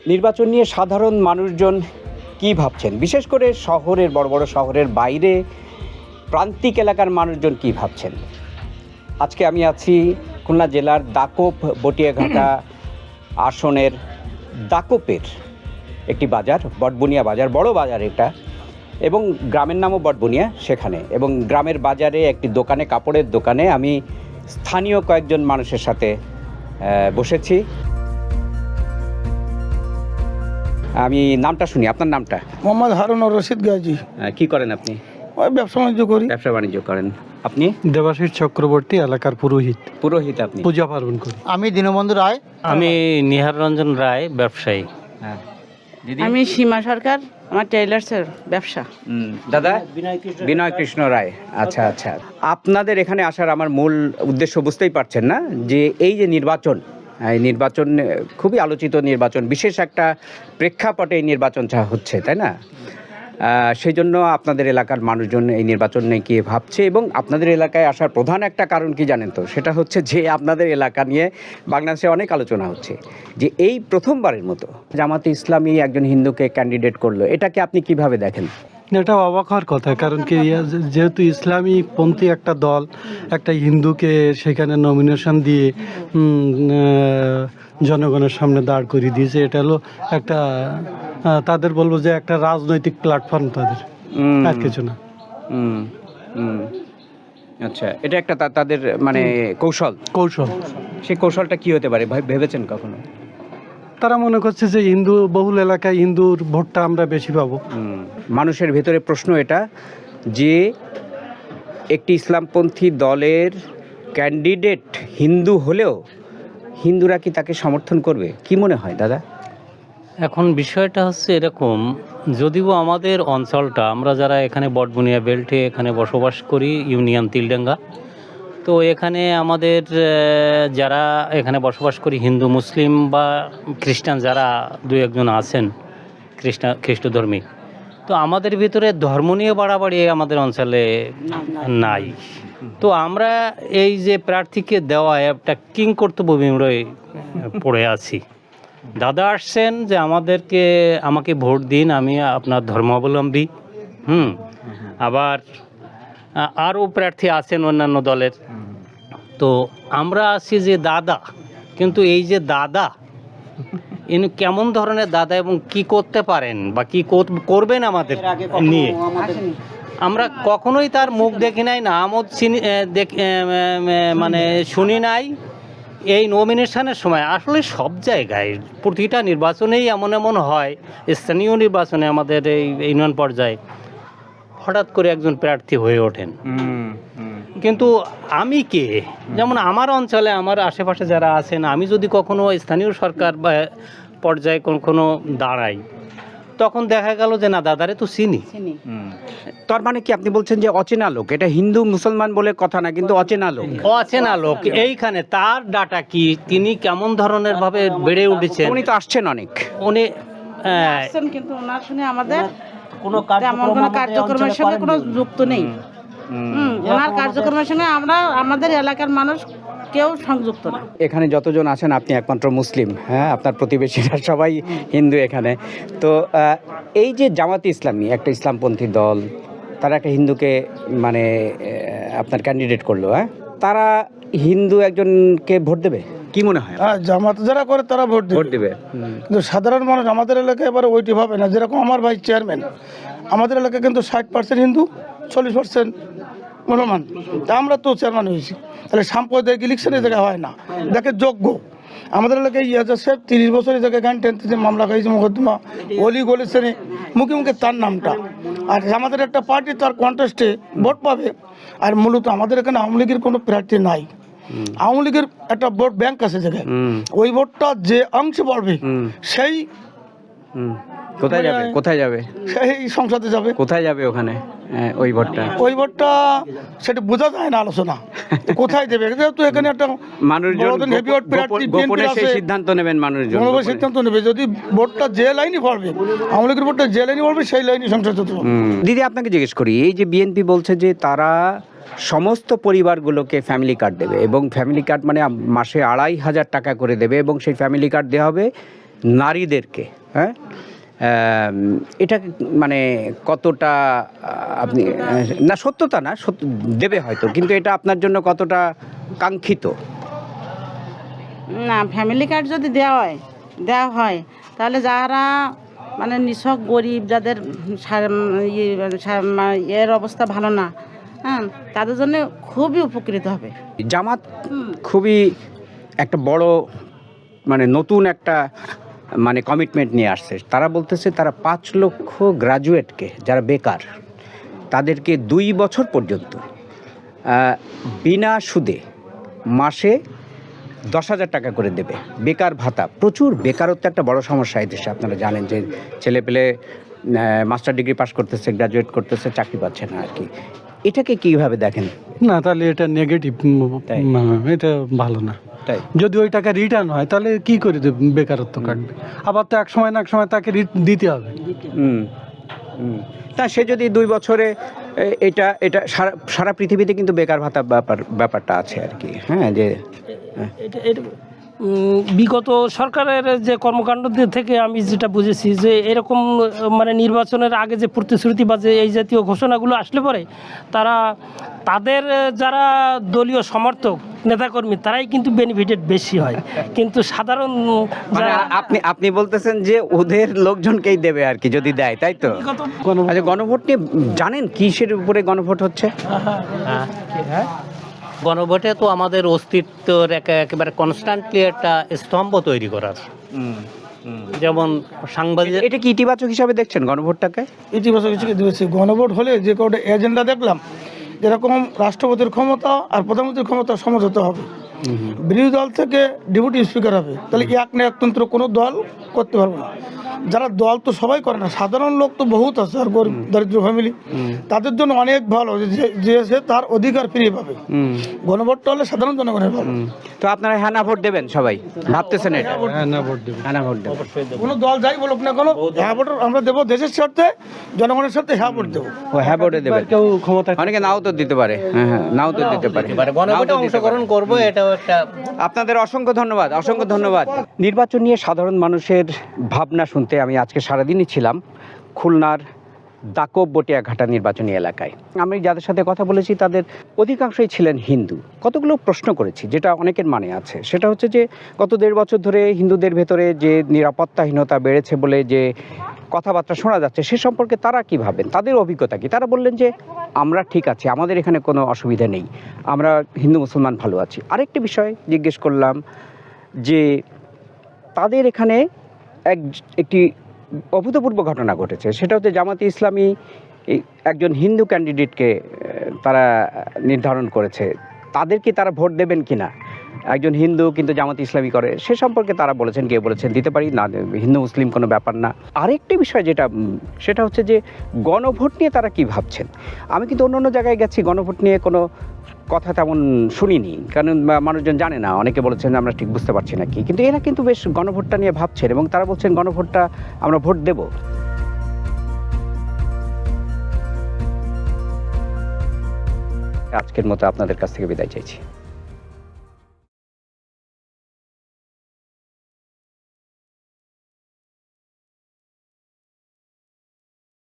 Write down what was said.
নির্বাচন নিয়ে সাধারণ মানুষজন কি ভাবছেন, বিশেষ করে শহরের বড় বড় শহরের বাইরে প্রান্তিক এলাকার মানুষজন কি ভাবছেন? আজকে আমি আছি খুলনা জেলার দাকোপ বটিয়াঘাটা আসনের দাকোপের একটি বাজার, বটবুনিয়া বাজার, বড় বাজার এটা, এবং গ্রামের নামও বটবুনিয়া সেখানে। এবং গ্রামের বাজারে একটি দোকানে, কাপড়ের দোকানে আমি স্থানীয় কয়েকজন মানুষের সাথে বসেছি। আমি নামটা শুনি, আপনার নামটা? মোহাম্মদ হারুন রশিদ গাজী। কি করেন আপনি? ওই ব্যবসা বাণিজ্য করি। ব্যবসা বাণিজ্য করেন। আপনি? দেবাশিস চক্রবর্তী, এলাকার পুরোহিত। পুরোহিত আপনি? পূজা পার্বণ করি। আমি দীনবন্ধু রায়। আমি নিহার রঞ্জন রায়, ব্যবসায়ী। হ্যাঁ। আমি সীমা সরকার, আমার টেইলার্সের ব্যবসা। দাদা? বিনয় কৃষ্ণ রায়। আচ্ছা আচ্ছা। আপনাদের এখানে আসার আমার মূল উদ্দেশ্য বুঝতেই পারছেন না, যে এই যে নির্বাচন, এই নির্বাচন খুবই আলোচিত নির্বাচন, বিশেষ একটা প্রেক্ষাপটে এই নির্বাচনটা হচ্ছে, তাই না? সেই জন্য আপনাদের এলাকার মানুষজন এই নির্বাচন নিয়ে কী ভাবছে, এবং আপনাদের এলাকায় আসার প্রধান একটা কারণ কি জানেন তো? সেটা হচ্ছে যে আপনাদের এলাকা নিয়ে বাংলাদেশে অনেক আলোচনা হচ্ছে যে এই প্রথমবারের মতো জামাতে ইসলামী একজন হিন্দুকে ক্যান্ডিডেট করলো। এটাকে আপনি কিভাবে দেখেন? এটা অবাক হওয়ার কথা, কারণ কি যেহেতু ইসলামী পন্থী একটা দল একটা হিন্দুকে সেখানে নমিনেশন দিয়ে জনগণের সামনে দাঁড় করিয়ে দিয়েছে, এটা হলো একটা তাদের বলবো যে একটা রাজনৈতিক প্ল্যাটফর্ম তাদের, আর কিছু না। আচ্ছা, এটা একটা তাদের মানে কৌশল। সেই কৌশলটা কি হতে পারে ভেবেছেন কখনো? তারা মনে করছে যে হিন্দু বহুল এলাকায় হিন্দুর ভোটটা আমরা বেশি পাবো। মানুষের ভেতরে প্রশ্ন এটা যে একটি ইসলামপন্থী দলের ক্যান্ডিডেট হিন্দু হলেও হিন্দুরা কি তাকে সমর্থন করবে? কি মনে হয় দাদা? এখন বিষয়টা হচ্ছে এরকম, যদিও আমাদের অঞ্চলটা, আমরা যারা এখানে বটবুনিয়া বেল্টে এখানে বসবাস করি, ইউনিয়ন তিলডাঙ্গা, তো এখানে আমাদের যারা এখানে বসবাস করি হিন্দু, মুসলিম বা খ্রিস্টান যারা দু একজন আছেন খ্রিস্টধর্মী, তো আমাদের ভিতরে ধর্ম নিয়ে বাড়াবাড়ি আমাদের অঞ্চলে নাই। তো আমরা এই যে প্রার্থীকে দেওয়া একটা কিংকর্তব্যবিমূঢ় পড়ে আছি। দাদা আসছেন যে আমাকে ভোট দিন, আমি আপনার ধর্মাবলম্বী। আবার আরও প্রার্থী আছেন অন্যান্য দলের। তো আমরা আছি যে দাদা, কিন্তু এই যে দাদা ইনি কেমন ধরনের দাদা এবং কি করতে পারেন বা কি করবেন আমাদের নিয়ে, আমরা কখনোই তার মুখ দেখি নাই, না আমোদ মানে শুনি নাই। এই নমিনেশনের সময় আসলে সব জায়গায় প্রতিটা নির্বাচনেই এমন হয়, স্থানীয় নির্বাচনে আমাদের এই ইউনিয়ন পর্যায়ে হঠাৎ করে একজন প্রার্থী হয়ে ওঠেন। কিন্তু আমি কে, যেমন আমার অঞ্চলে আমার আশেপাশে যারা আছেন, আমি যদি কখনো স্থানীয় সরকার বা পর্যায়ে কখনো দাঁড়াই, তখন দেখা গেল যে না, দাদারে তো চিনি। তার মানে কি আপনি বলছেন যে অচেনা লোক? এটা হিন্দু মুসলমান বলে কথা না, কিন্তু অচেনা লোক। এইখানে তার ডাটা কি, তিনি কেমন ধরনের ভাবে বেড়ে উঠেছেন। উনি তো আসছেন অনেক, উনি কিন্তু ওনার শুনে আমাদের কোনো কার্যক্রমের সঙ্গে কোনো যুক্ত নেই। ওনার কার্যক্রমের সঙ্গে আমাদের এলাকার মানুষ কেউ সংযুক্ত না। এখানে যতজন আছেন আপনি একমাত্র মুসলিম, হ্যাঁ, আপনার প্রতিবেশীরা সবাই হিন্দু এখানে। তো এই যে জামাতে ইসলামী একটা ইসলামপন্থী দল, তারা একটা হিন্দুকে মানে আপনার ক্যান্ডিডেট করলো, হ্যাঁ, তারা হিন্দু একজনকে ভোট দেবে কি মনে হয়? হ্যাঁ, জামাত যারা করে তারা ভোট দেবে, কিন্তু সাধারণ মানুষ আমাদের এলাকায় এবার ওইটি ভাবে না। যেরকম আমার ভাই চেয়ারম্যান, আমাদের এলাকায় কিন্তু 60% হিন্দু, 40% মুসলমান। তা আমরা তো চেয়ারম্যান হয়েছি, তাহলে সাম্প্রদায়িক ইলেকশন এই জায়গায় হয় না। দেখে যোগ্য আমাদের এলাকায় ইয়াজা সাহেব 30 বছর এই জায়গায় গান টেনতে মামলা খাইছে, মোকদ্দমা অলি গলেছে মুখে মুখে তার নামটা। আর আমাদের একটা পার্টি তার কন্টেস্টে ভোট পাবে। আর মূলত আমাদের এখানে আওয়ামী লীগের কোনো প্রার্থী নাই। আওয়ামী লীগের একটা ভোট ব্যাংক আছে জায়গায়, ওই ভোটটা যে অংশে পড়বে সেই কোথায় যাবে সেই সংসদে যাবে। কোথায় যাবে ওখানে ওই ভোটটা সেটা বোঝা যায় না আলোচনা কোথায় দেবে। যেহেতু এখানে একটা সিদ্ধান্ত নেবেন মানুষজন, সিদ্ধান্ত নেবে। যদি ভোটটা যে লাইনে পড়বে, আওয়ামী লীগের ভোটটা যে লাইনে পড়বে সেই লাইনে সংসদ হতে হবে। দিদি, আপনাকে জিজ্ঞেস করি, এই যে বিএনপি বলছে যে তারা সমস্ত পরিবারগুলোকে ফ্যামিলি কার্ড দেবে, এবং ফ্যামিলি কার্ড মানে মাসে 2500 টাকা করে দেবে, এবং সেই ফ্যামিলি কার্ড দেওয়া হবে নারীদেরকে, হ্যাঁ, এটা মানে কতটা আপনি না সত্যতা না সত্য দেবে হয়তো, কিন্তু এটা আপনার জন্য কতটা কাঙ্ক্ষিত? না, ফ্যামিলি কার্ড যদি দেওয়া হয় তাহলে যারা মানে নিছক গরিব, যাদের এর অবস্থা ভালো না, হ্যাঁ, তাদের জন্য খুবই উপকৃত হবে। জামাত খুবই একটা বড় মানে নতুন একটা মানে কমিটমেন্ট নিয়ে আসছে। তারা বলতেছে তারা 5 লক্ষ গ্রাজুয়েটকে যারা বেকার তাদেরকে 2 বছর পর্যন্ত বিনা সুদে মাসে 10,000 টাকা করে দেবে, বেকার ভাতা। প্রচুর বেকারত্ব একটা বড় সমস্যা এই দেশে, আপনারা জানেন যে ছেলেপেলে মাস্টার ডিগ্রি পাস করতেছে, গ্রাজুয়েট করতেছে, চাকরি পাচ্ছে না আর কি। এটাকে কীভাবে দেখেন? না, তাহলে এটা নেগেটিভ, তাই? এটা ভালো না। তাই যদি ওই টাকা রিটার্ন হয় তাহলে কি করে বেকারত্ব কাটবে? আবার তো এক সময় না এক সময় তাকে দিতে হবে। তা সে যদি 2 বছরে এটা এটা সারা পৃথিবীতে কিন্তু বেকার ভাতা ব্যাপারটা আছে আর কি, হ্যাঁ, যে বিগত সরকারের যে কর্মকাণ্ড থেকে আমি যেটা বুঝেছি যে এরকম মানে নির্বাচনের আগে যে প্রতিশ্রুতি বা যে এই জাতীয় ঘোষণাগুলো আসলে পরে তাদের যারা দলীয় সমর্থক নেতাকর্মী তারাই কিন্তু বেনিফিটেড বেশি হয়, কিন্তু সাধারণ মানে আপনি বলতেছেন যে ওদের লোকজনকেই দেবে আর কি যদি দেয়, তাই তো? আচ্ছা, গণভোট নিয়ে জানেন কিসের উপরে গণভোট হচ্ছে? গণভোটে তো আমাদের অস্তিত্বর একেবারে কনস্ট্যান্টলি একটা স্তম্ভ তৈরি করার, যেমন সাংবাদিক। এটা কি ইতিবাচক হিসাবে দেখছেন গণভোটটাকে? ইতিবাচক হিসেবে দিয়েছি। গণভোট হলে যে কটা এজেন্ডা দেখলাম, যেরকম রাষ্ট্রপতির ক্ষমতা আর প্রধানমন্ত্রীর ক্ষমতা সমঝোতা হবে, বিরোধী দল থেকে ডেপুটি স্পিকার হবে, তাহলে এক না একতন্ত্র কোনো দল করতে পারবে না। যারা দল তো সবাই করে না, সাধারণ লোক তো বহুত আছে, আর গরিব দরিদ্র ফ্যামিলি, তাদের জন্য অনেক ভালো যে সে তার অধিকার ফিরে পাবে। গণভোটটা হলে সাধারণ জনগণের ভালো। তো আপনারা হ্যাঁ না ভোট দেবেন সবাই ভাবতেছেন এটা? হ্যাঁ, না ভোট দেবে। হ্যাঁ না ভোট দেবেন। কোনো দল যাই বলুক না কোনো, হ্যাঁ ভোট আমরা দেবো দেশের স্বার্থে, জনগণের স্বার্থে হ্যাঁ ভোট দেবো। ও হ্যাঁ ভোটে দেবেন। কেউ ক্ষমতা অনেকে নাও তো দিতে পারে, হ্যাঁ, নাও তো দিতে পারে। গণভোটে অংশগ্রহণ করবো, এটাও একটা। আপনাদের অসংখ্য ধন্যবাদ, অসংখ্য ধন্যবাদ। নির্বাচন নিয়ে সাধারণ মানুষের ভাবনা শুনতে আমি আজকে সারাদিনই ছিলাম খুলনার দাকব বটিয়াঘাটা নির্বাচনী এলাকায়। আমি যাদের সাথে কথা বলেছি তাদের অধিকাংশই ছিলেন হিন্দু। কতগুলো প্রশ্ন করেছি, যেটা অনেকের মানে আছে, সেটা হচ্ছে যে গত 1.5 বছর ধরে হিন্দুদের ভেতরে যে নিরাপত্তাহীনতা বেড়েছে বলে যে কথাবার্তা শোনা যাচ্ছে, সে সম্পর্কে তারা কী ভাবেন, তাদের অভিজ্ঞতা কী। তারা বললেন যে আমরা ঠিক আছি, আমাদের এখানে কোনো অসুবিধা নেই, আমরা হিন্দু মুসলমান ভালো আছি। আরেকটি বিষয় জিজ্ঞেস করলাম যে তাদের এখানে একটি অভূতপূর্ব ঘটনা ঘটেছে, সেটা হচ্ছে জামাতে ইসলামী একজন হিন্দু ক্যান্ডিডেটকে তারা নির্ধারণ করেছে, তাদেরকে তারা ভোট দেবেন কিনা। একজন হিন্দু কিন্তু জামাতে ইসলামী করে, সে সম্পর্কে তারা বলেছেন, কে বলেছেন দিতে পারি না, হিন্দু মুসলিম কোনো ব্যাপার না। আরেকটি বিষয় সেটা হচ্ছে যে গণভোট নিয়ে তারা কি ভাবছেন। আমি কিন্তু অন্য জায়গায় গেছি, গণভোট নিয়ে কোনো কথা তেমন শুনিনি, কারণ মানুষজন জানে না, অনেকে বলেছেন আমরা ঠিক বুঝতে পারছি না কি, কিন্তু এরা কিন্তু বেশ গণভোটটা নিয়ে ভাবছেন এবং তারা বলছেন গণভোটটা আমরা ভোট দেব। আজকের মতো আপনাদের কাছ থেকে বিদায় চাইছি।